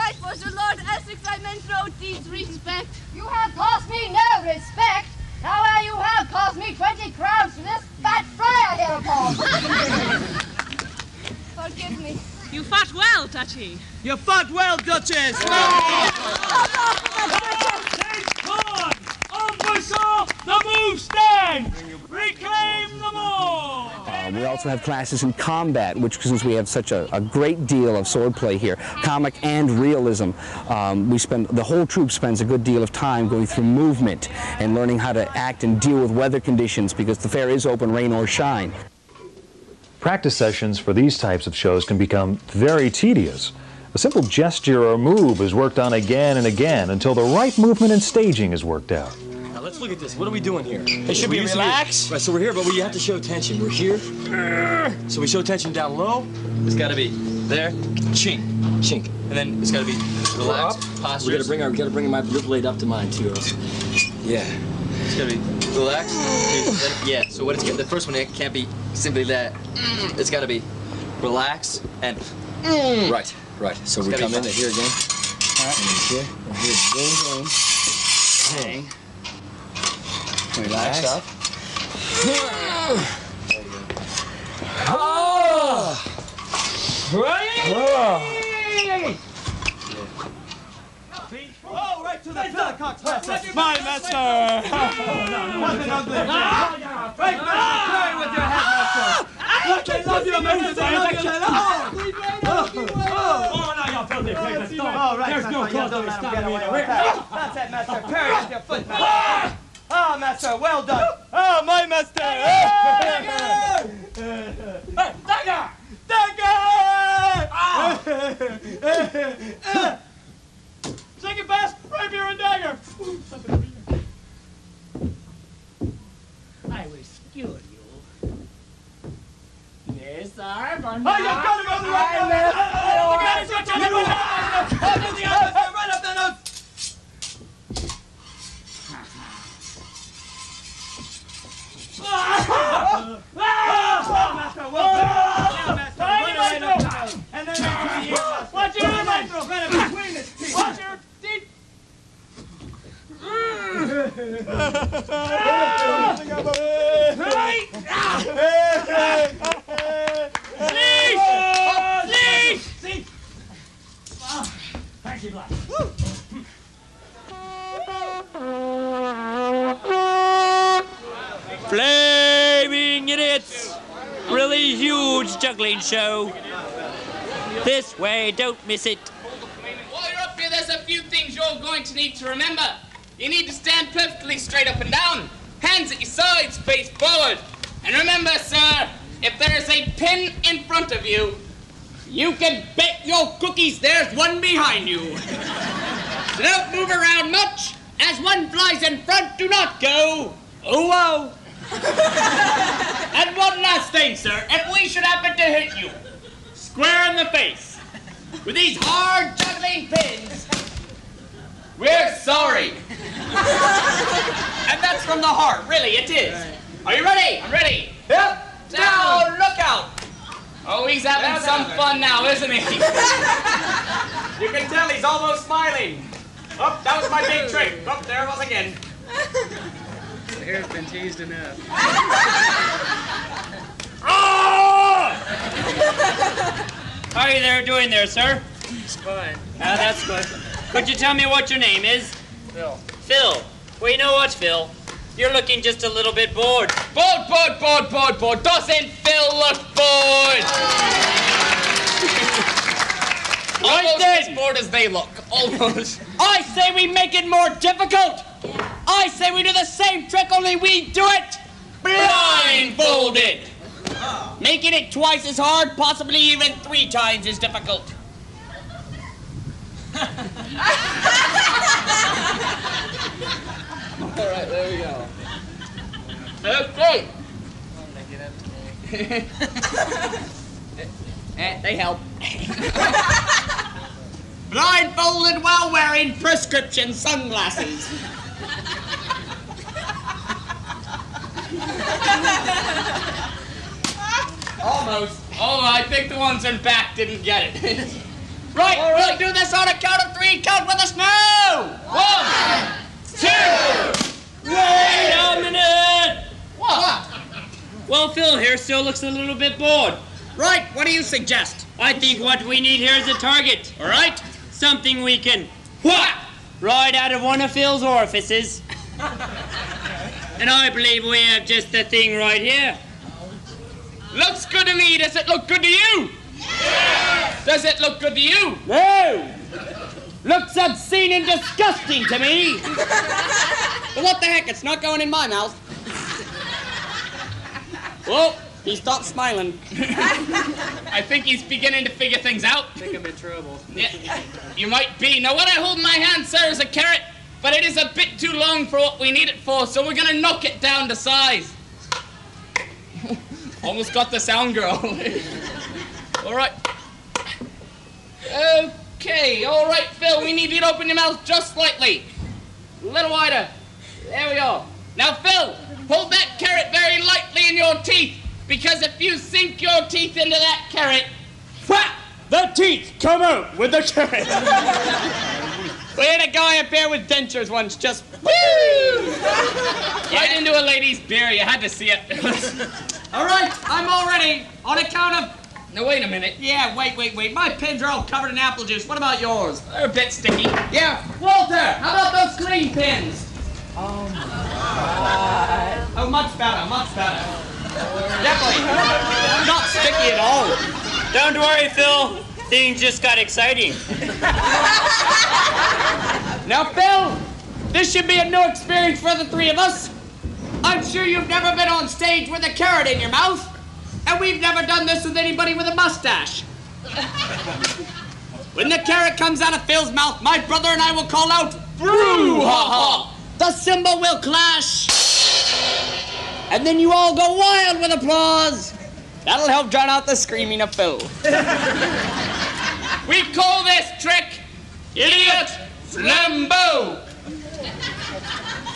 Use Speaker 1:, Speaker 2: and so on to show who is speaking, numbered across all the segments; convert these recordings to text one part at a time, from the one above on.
Speaker 1: right for the Lord Essex I meant no deeds respect.
Speaker 2: You have caused me no respect. Now you have cost me 20 crowns for this fat friar hereupon.
Speaker 1: Forgive me.
Speaker 3: You fought well, Duchy.
Speaker 4: You fought well, Duchess!
Speaker 5: Take on! The move stand! Reclaim them all!
Speaker 6: We also have classes in combat, which, since we have such a great deal of swordplay here, comic and realism, the whole troupe spends a good deal of time going through movement and learning how to act and deal with weather conditions, because the fair is open, rain or shine.
Speaker 7: Practice sessions for these types of shows can become very tedious. A simple gesture or move is worked on again and again until the right movement and staging is worked out.
Speaker 8: Now let's look at this. What are we doing here? It should be relax. Right, so we're here, but we have to show tension. We're here. So we show tension down low. It's got to be there. Chink. Chink. And then it's got to be relaxed. Posture. We got to bring my blade up to mine too. Yeah. It's got to be relaxed. Yeah. So what it's the first one, it can't be simply that. It's got to be relax and right. Right. So we come in here again. All right. And here. And here. Boom. Hang. Relax up. Oh! Ready?
Speaker 5: Oh, right to the feathercock process. My master! Nothing ugly. Right, master, carry with your head, master. Look, I love you, master. I love you. Oh, now you're filthy pigs. Oh, right, there's no cause to stop me. That's it, master. Carry with your foot, master. Ah, master, well done. Oh, my master. Hey, dagger! Dagger! Second best, rapier and dagger.
Speaker 9: I will skewer you. Yes, sir.
Speaker 5: Oh, you got him on the right nose. Right up the nose. Master, well done. Master, right up the nose. And then into the ear. Watch your ear, master. Right up between his teeth. Watch your teeth.
Speaker 9: Thank you, Black.
Speaker 10: Flaming idiots! Really huge juggling show. This way, don't miss it.
Speaker 11: While you're up here, there's a few things you're going to need to remember. You need to stand perfectly straight up and down. Hands at your sides, face forward. And remember, sir, if there's a pin in front of you, you can bet your cookies there's one behind you. So don't move around much. As one flies in front, do not go, oh, whoa. And one last thing, sir. If we should happen to hit you square in the face with these hard juggling pins, we're sorry. And that's from the heart, really, it is. Are you ready? I'm ready. Yep. Now, look out. Oh, he's having some fun now, isn't he? You can tell he's almost smiling. Oh, that was my big trick. Oh, there it was again.
Speaker 9: The hair's been teased enough.
Speaker 10: Oh! How are you doing there, sir?
Speaker 9: It's fine.
Speaker 10: Ah, that's good. Could you tell me what your name is?
Speaker 9: Phil.
Speaker 10: Phil. Well, you know what, Phil? You're looking just a little bit bored.
Speaker 11: Bored. Doesn't Phil look bored? Almost as bored as they look. Almost.
Speaker 10: I say we make it more difficult. I say we do the same trick, only we do it blindfolded. Making it twice as hard, possibly even 3 times as difficult.
Speaker 11: All right, there we go. Okay.
Speaker 10: They help. Blindfolded while wearing prescription sunglasses.
Speaker 11: Almost. Oh, I think the ones in back didn't get it.
Speaker 10: Right, we'll do this on a count of 3. Count with us now! 1, 2...
Speaker 9: Wait a minute!
Speaker 10: What?
Speaker 9: Well, Phil here still looks a little bit bored.
Speaker 10: Right, what do you suggest?
Speaker 9: I think what we need here is a target, all right? Something we can right out of one of Phil's orifices. And I believe we have just the thing right here.
Speaker 11: Looks good to me. Does it look good to you? Yes. Does it look good to you?
Speaker 10: No! Looks obscene and disgusting to me! But what the heck, it's not going in my mouth. Whoa, he stopped smiling.
Speaker 11: I think he's beginning to figure things out.
Speaker 9: I think I'm in trouble.
Speaker 11: Yeah, you might be. Now, what I hold in my hand, sir, is a carrot, but it is a bit too long for what we need it for, so we're gonna knock it down to size. Almost got the sound girl. All right. Okay, all right, Phil, we need you to open your mouth just slightly. A little wider. There we are. Now, Phil, hold that carrot very lightly in your teeth, because if you sink your teeth into that carrot, whap,
Speaker 10: The teeth come out with the carrot. We had a guy up here with dentures once, just woo!
Speaker 11: Right into a lady's beer, you had to see it.
Speaker 10: All right, I'm all ready. On account of...
Speaker 11: Now, wait a minute.
Speaker 10: Yeah, wait. My pins are all covered in apple juice. What about yours?
Speaker 11: They're a bit sticky.
Speaker 10: Yeah, Walter, how about those green pins? Oh, my God. Oh, much better. Definitely. Not sticky at all.
Speaker 9: Don't worry, Phil. Things just got exciting.
Speaker 10: Now, Phil, this should be a new experience for the 3 of us. I'm sure you've never been on stage with a carrot in your mouth, and we've never done this with anybody with a mustache. When the carrot comes out of Phil's mouth, my brother and I will call out, "Brouhaha!" The cymbal will clash, and then you all go wild with applause. That'll help drown out the screaming of Phil.
Speaker 11: We call this trick Idiot Flambeau.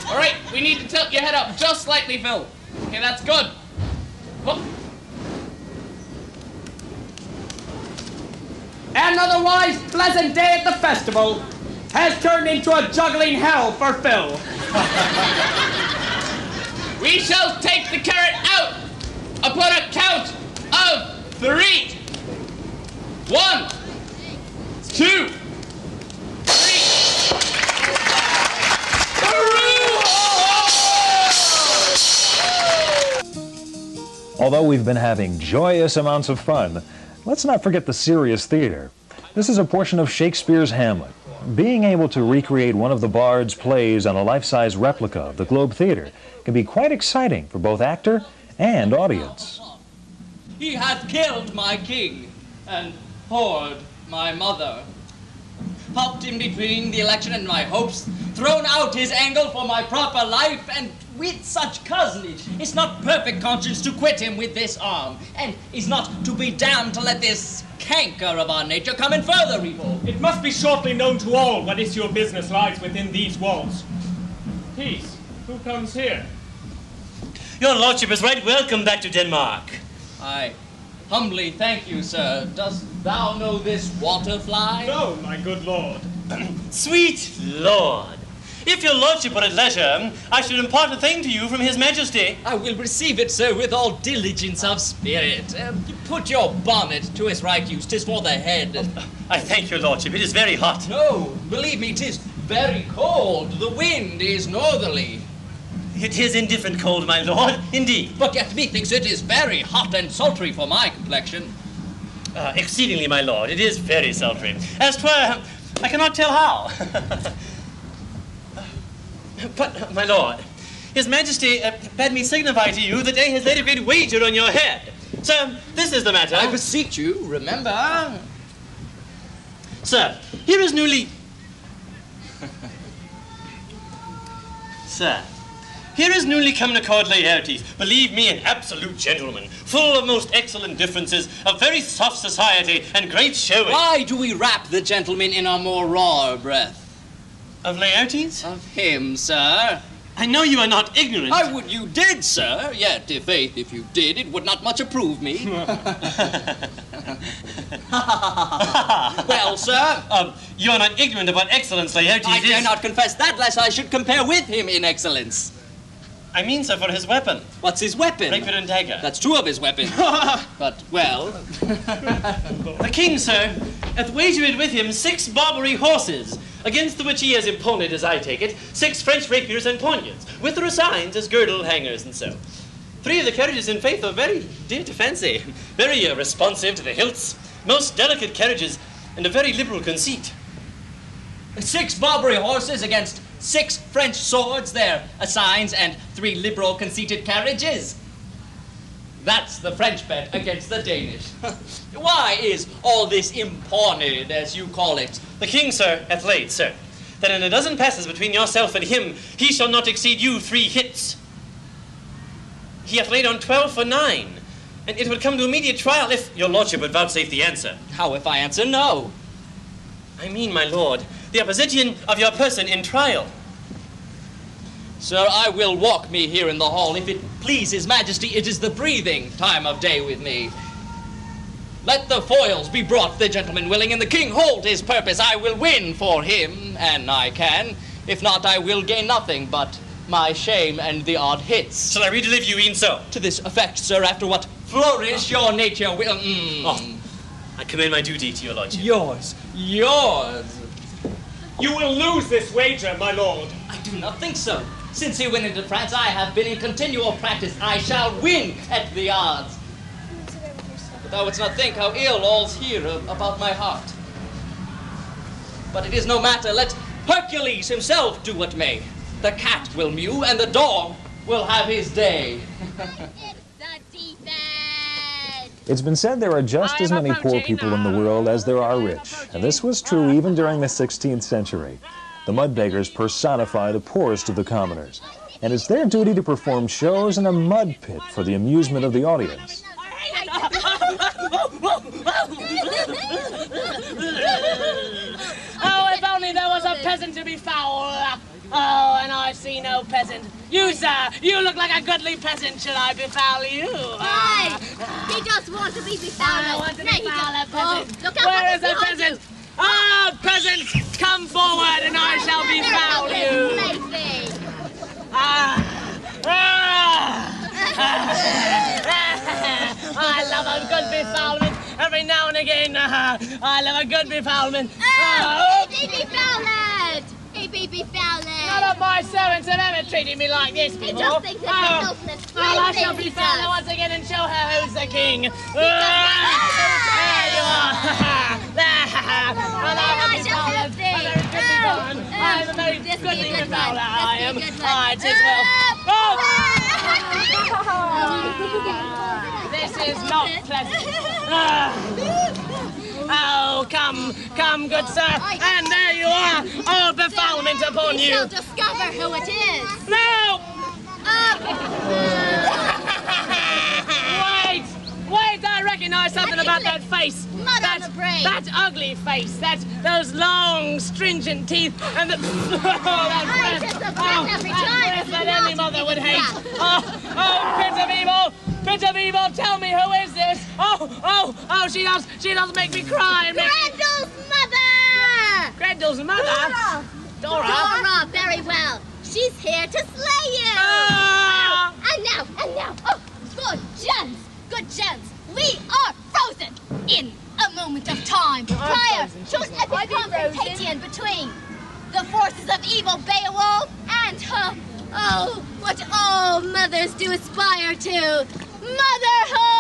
Speaker 11: All right, we need to tilt your head up just slightly, Phil. Okay, that's good. Whoop.
Speaker 10: An otherwise pleasant day at the festival has turned into a juggling hell for Phil.
Speaker 11: We shall take the carrot out upon a count of 3. 1, 2, 3.
Speaker 7: Although we've been having joyous amounts of fun, let's not forget the serious theater. This is a portion of Shakespeare's Hamlet. Being able to recreate one of the Bard's plays on a life-size replica of the Globe Theater can be quite exciting for both actor and audience.
Speaker 10: He hath killed my king and whored my mother. Popped in between the election and my hopes, thrown out his angle for my proper life, and with such cozenage, it's not perfect conscience to quit him with this arm, and is not to be damned to let this canker of our nature come in further revolt.
Speaker 12: It must be shortly known to all what issue of business lies within these walls. Peace, who comes here?
Speaker 9: Your lordship is right welcome back to Denmark.
Speaker 10: I humbly thank you, sir. Dost thou know this waterfly?
Speaker 12: No, my good lord.
Speaker 9: Sweet lord, if your lordship were at leisure, I should impart a thing to you from his majesty.
Speaker 10: I will receive it, sir, with all diligence of spirit. Put your bonnet to its right use. 'Tis for the head.
Speaker 9: I thank your lordship. It is very hot.
Speaker 10: No, believe me, 'tis very cold. The wind is northerly.
Speaker 9: It is indifferent cold, my lord, indeed.
Speaker 10: But yet methinks it is very hot and sultry for my complexion.
Speaker 9: Exceedingly, my lord. It is very sultry. As 'twere, I cannot tell how. But, my lord, his majesty bade me signify to you that he has laid a great wager on your head. Sir, this is the matter.
Speaker 10: I beseech you, remember.
Speaker 9: Sir, here is newly... Sir, here is newly come Accord Laertes, believe me, an absolute gentleman, full of most excellent differences, of very soft society and great showing.
Speaker 10: Why do we wrap the gentleman in a more raw breath?
Speaker 9: Of Laertes?
Speaker 10: Of him, sir.
Speaker 8: I know you are not ignorant.
Speaker 10: I would you did, sir. Yet, faith, if you did, it would not much approve me. Well, sir?
Speaker 8: You are not ignorant of what excellence Laertes
Speaker 10: I
Speaker 8: is.
Speaker 10: dare not confess that, lest I should compare with him in excellence.
Speaker 8: I mean, sir, for his weapon.
Speaker 10: What's his weapon?
Speaker 8: Rapier and dagger.
Speaker 10: That's two of his weapons. But, well...
Speaker 8: The king, sir, hath wagered with him 6 Barbary horses, against the which he has imponed, as I take it, 6 French rapiers and poniards, with their signs as girdle hangers and so. 3 of the carriages, in faith, are very dear to fancy, very responsive to the hilts, most delicate carriages, and a very liberal conceit.
Speaker 10: 6 Barbary horses against 6 French swords, their assigns, and 3 liberal conceited carriages. That's the French bet against the Danish. Why is all this imponed, as you call it?
Speaker 8: The king, sir, hath laid, sir, that in a dozen passes between yourself and him, he shall not exceed you 3 hits. He hath laid on 12 for 9, and it would come to immediate trial if your lordship would vouchsafe the answer.
Speaker 10: How if I answer no?
Speaker 8: I mean, my lord, the opposition of your person in trial.
Speaker 10: Sir, I will walk me here in the hall. If it please his majesty, it is the breathing time of day with me. Let the foils be brought, the gentleman willing, and the king hold his purpose. I will win for him, an I can. If not, I will gain nothing but my shame and the odd hits.
Speaker 8: Shall I redeliver you e'en so?
Speaker 10: To this effect, sir, after what flourish your nature will...
Speaker 8: Oh, I commend my duty to your lordship.
Speaker 10: Yours.
Speaker 12: You will lose this wager, my lord.
Speaker 10: I do not think so. Since he went into France, I have been in continual practice. I shall win at the odds. But thou wouldst not think how ill all's here about my heart. But it is no matter. Let Hercules himself do what may. The cat will mew, and the dog will have his day.
Speaker 7: It's been said there are just as many poor people in the world as there are rich, and this was true even during the 16th century. The mud beggars personify the poorest of the commoners, and it's their duty to perform shows in a mud pit for the amusement of the audience.
Speaker 13: Oh, if only there was a peasant to be foul. Oh, and I see no peasant. You, sir, you look like a goodly peasant. Should I befoul you?
Speaker 2: Hey, he just wants to be befouled.
Speaker 13: I want to befoul a peasant.
Speaker 2: Oh, look out,
Speaker 13: where is the peasant? Ah, peasants, come forward and I shall befoul you. I love a good befoulment. Every now and again, I love a good befoulment.
Speaker 2: He be befouled. He be befouled.
Speaker 13: None of my servants have ever treated me like this before.
Speaker 2: He just thinks it's a helpless
Speaker 13: well, I shall befoul her once again and show her who's the king. There you are. I'm a very goodly befouler, I am. Ah, it is well. Oh! This is not pleasant. Oh, come, good sir. And there you are, all befoulment upon you.
Speaker 2: We shall discover who it is.
Speaker 13: No! Wait, I recognize something about that face. That ugly face, those long, stringent teeth, and the that breath that any mother would hate. Oh, Prince of Evil, tell me who is this? Oh, she does make me cry.
Speaker 2: Grendel's mother!
Speaker 13: Grendel's mother?
Speaker 2: Dora, very well. She's here to slay you. And now, good gents, we are frozen in a moment of time. Prior to an epic confrontation between the forces of evil Beowulf and what all mothers do aspire to, motherhood!